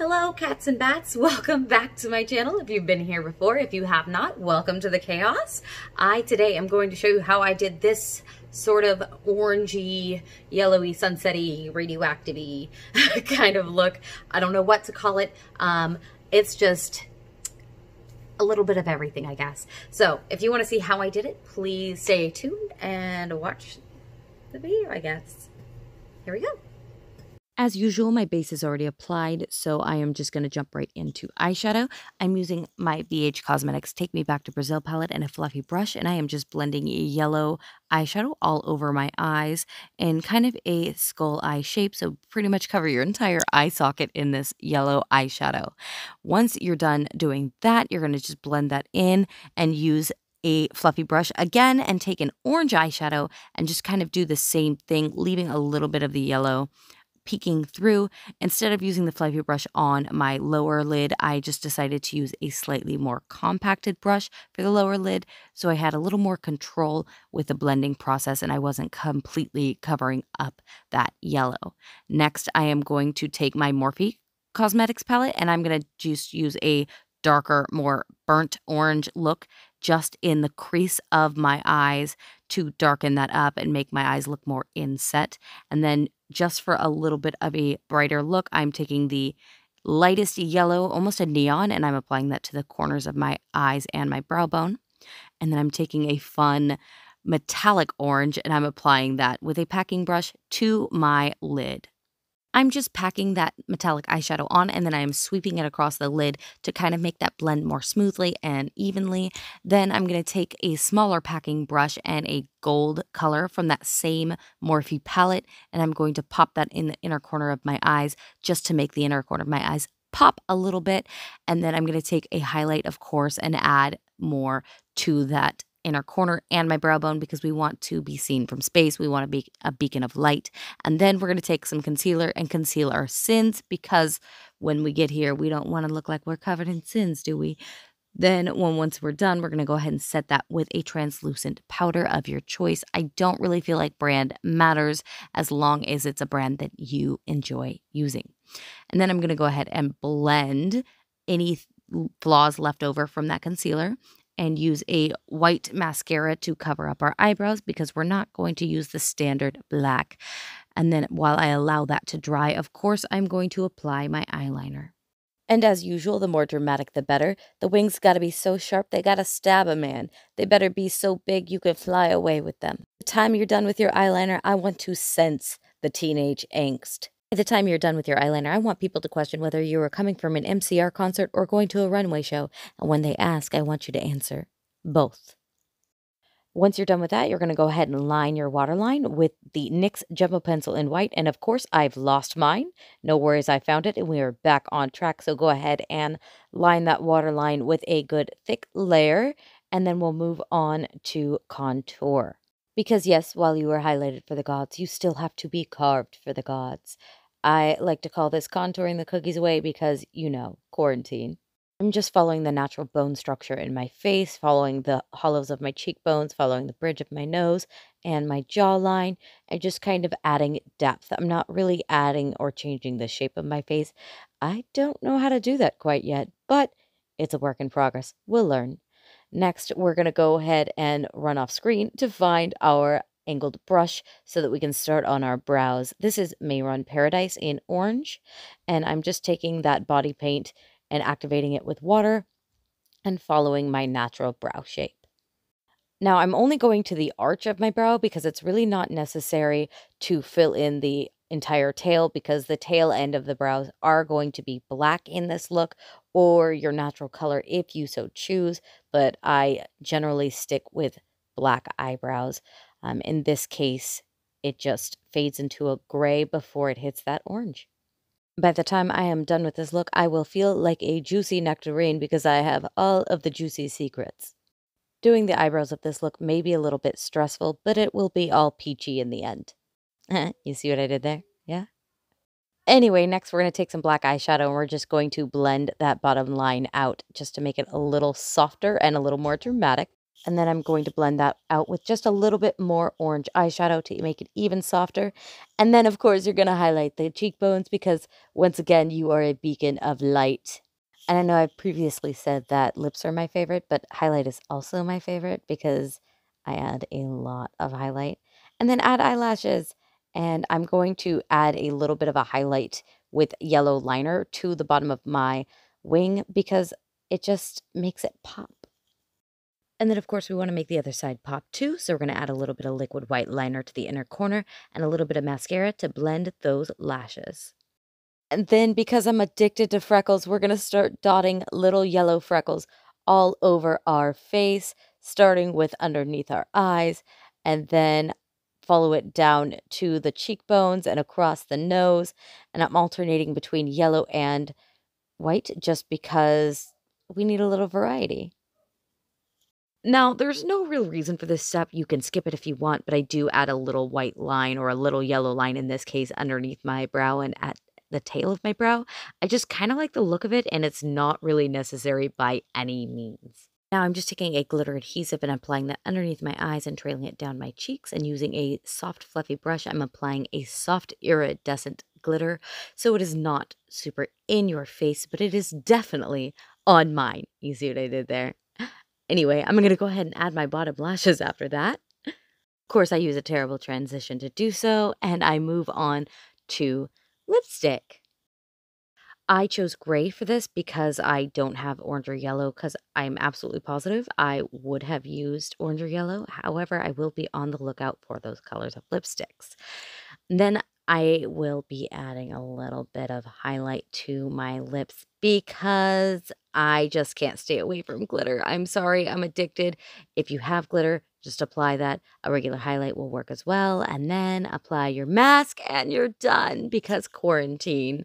Hello cats and bats, welcome back to my channel if you've been here before. If you have not, welcome to the chaos. Today am going to show you how I did this sort of orangey, yellowy, sunsetty, radioactive-y kind of look. I don't know what to call it. It's just a little bit of everything, I guess. So if you want to see how I did it, please stay tuned and watch the video, I guess. Here we go. As usual, my base is already applied, so I am just going to jump right into eyeshadow. I'm using my BH Cosmetics Take Me Back to Brazil palette and a fluffy brush, and I am just blending yellow eyeshadow all over my eyes in kind of a skull eye shape, so pretty much cover your entire eye socket in this yellow eyeshadow. Once you're done doing that, you're going to just blend that in and use a fluffy brush again and take an orange eyeshadow and just kind of do the same thing, leaving a little bit of the yellow peeking through. Instead of using the fluffy brush on my lower lid, I just decided to use a slightly more compacted brush for the lower lid, so I had a little more control with the blending process and I wasn't completely covering up that yellow. Next, I am going to take my Morphe Cosmetics Palette and I'm going to just use a darker, more burnt orange look just in the crease of my eyes to darken that up and make my eyes look more inset. And then just for a little bit of a brighter look, I'm taking the lightest yellow, almost a neon, and I'm applying that to the corners of my eyes and my brow bone. And then I'm taking a fun metallic orange and I'm applying that with a packing brush to my lid. I'm just packing that metallic eyeshadow on and then I am sweeping it across the lid to kind of make that blend more smoothly and evenly. Then I'm going to take a smaller packing brush and a gold color from that same Morphe palette and I'm going to pop that in the inner corner of my eyes just to make the inner corner of my eyes pop a little bit. And then I'm going to take a highlight, of course, and add more to that inner corner and my brow bone because we want to be seen from space. We want to be a beacon of light. And then we're going to take some concealer and conceal our sins because when we get here, we don't want to look like we're covered in sins, do we? Then once we're done, we're going to go ahead and set that with a translucent powder of your choice. I don't really feel like brand matters as long as it's a brand that you enjoy using. And then I'm going to go ahead and blend any flaws left over from that concealer and use a white mascara to cover up our eyebrows because we're not going to use the standard black. And then while I allow that to dry, of course, I'm going to apply my eyeliner. And as usual, the more dramatic, the better. The wings got to be so sharp, they got to stab a man. They better be so big you could fly away with them. The time you're done with your eyeliner, I want to sense the teenage angst. By the time you're done with your eyeliner, I want people to question whether you are coming from an MCR concert or going to a runway show. And when they ask, I want you to answer both. Once you're done with that, you're going to go ahead and line your waterline with the NYX Jumbo Pencil in white. And of course, I've lost mine. No worries, I found it and we are back on track. So go ahead and line that waterline with a good thick layer. And then we'll move on to contour. Because yes, while you are highlighted for the gods, you still have to be carved for the gods. I like to call this contouring the cookies away because, you know, quarantine. I'm just following the natural bone structure in my face, following the hollows of my cheekbones, following the bridge of my nose and my jawline, and just kind of adding depth. I'm not really adding or changing the shape of my face. I don't know how to do that quite yet, but it's a work in progress. We'll learn. Next, we're going to go ahead and run off screen to find our angled brush so that we can start on our brows. This is Mehron Paradise in orange, and I'm just taking that body paint and activating it with water and following my natural brow shape. Now I'm only going to the arch of my brow because it's really not necessary to fill in the entire tail because the tail end of the brows are going to be black in this look or your natural color if you so choose, but I generally stick with black eyebrows. In this case, it just fades into a gray before it hits that orange. By the time I am done with this look, I will feel like a juicy nectarine because I have all of the juicy secrets. Doing the eyebrows of this look may be a little bit stressful, but it will be all peachy in the end. You see what I did there? Yeah? Anyway, next we're going to take some black eyeshadow and we're just going to blend that bottom line out just to make it a little softer and a little more dramatic. And then I'm going to blend that out with just a little bit more orange eyeshadow to make it even softer. And then, of course, you're going to highlight the cheekbones because, once again, you are a beacon of light. And I know I've previously said that lips are my favorite, but highlight is also my favorite because I add a lot of highlight. And then add eyelashes. And I'm going to add a little bit of a highlight with yellow liner to the bottom of my wing because it just makes it pop. And then, of course, we want to make the other side pop too. So we're going to add a little bit of liquid white liner to the inner corner and a little bit of mascara to blend those lashes. And then, because I'm addicted to freckles, we're going to start dotting little yellow freckles all over our face, starting with underneath our eyes, and then follow it down to the cheekbones and across the nose. And I'm alternating between yellow and white just because we need a little variety. Now, there's no real reason for this step. You can skip it if you want, but I do add a little white line or a little yellow line in this case underneath my brow and at the tail of my brow. I just kind of like the look of it, and it's not really necessary by any means. Now I'm just taking a glitter adhesive and applying that underneath my eyes and trailing it down my cheeks, and using a soft fluffy brush, I'm applying a soft iridescent glitter. So it is not super in your face, but it is definitely on mine. You see what I did there? Anyway, I'm going to go ahead and add my bottom lashes after that. Of course, I use a terrible transition to do so, and I move on to lipstick. I chose gray for this because I don't have orange or yellow, because I'm absolutely positive I would have used orange or yellow. However, I will be on the lookout for those colors of lipsticks. And then I will be adding a little bit of highlight to my lips because I just can't stay away from glitter. I'm sorry, I'm addicted. If you have glitter, just apply that. A regular highlight will work as well. And then apply your mask and you're done because quarantine.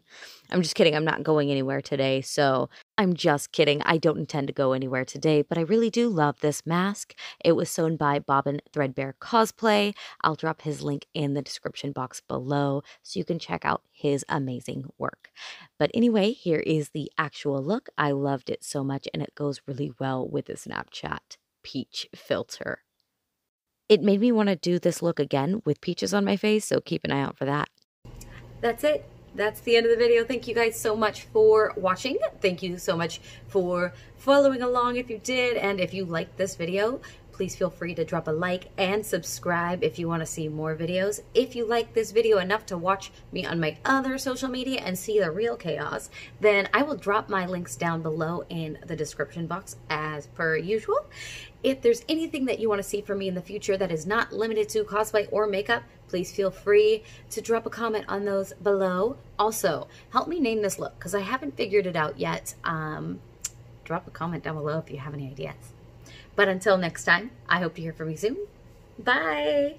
I'm just kidding. I'm not going anywhere today. So I'm just kidding. I don't intend to go anywhere today, but I really do love this mask. It was sewn by Bobbin Threadbare Cosplay. I'll drop his link in the description box below so you can check out his amazing work. But anyway, here is the actual look. I loved it so much, and it goes really well with the Snapchat peach filter. It made me want to do this look again with peaches on my face, so keep an eye out for that. That's it. That's the end of the video. Thank you guys so much for watching. Thank you so much for following along if you did. And if you liked this video, please feel free to drop a like and subscribe if you want to see more videos. If you like this video enough to watch me on my other social media and see the real chaos, then I will drop my links down below in the description box as per usual. If there's anything that you want to see from me in the future that is not limited to cosplay or makeup, please feel free to drop a comment on those below. Also, help me name this look because I haven't figured it out yet. Drop a comment down below if you have any ideas. But until next time, I hope to hear from you soon. Bye!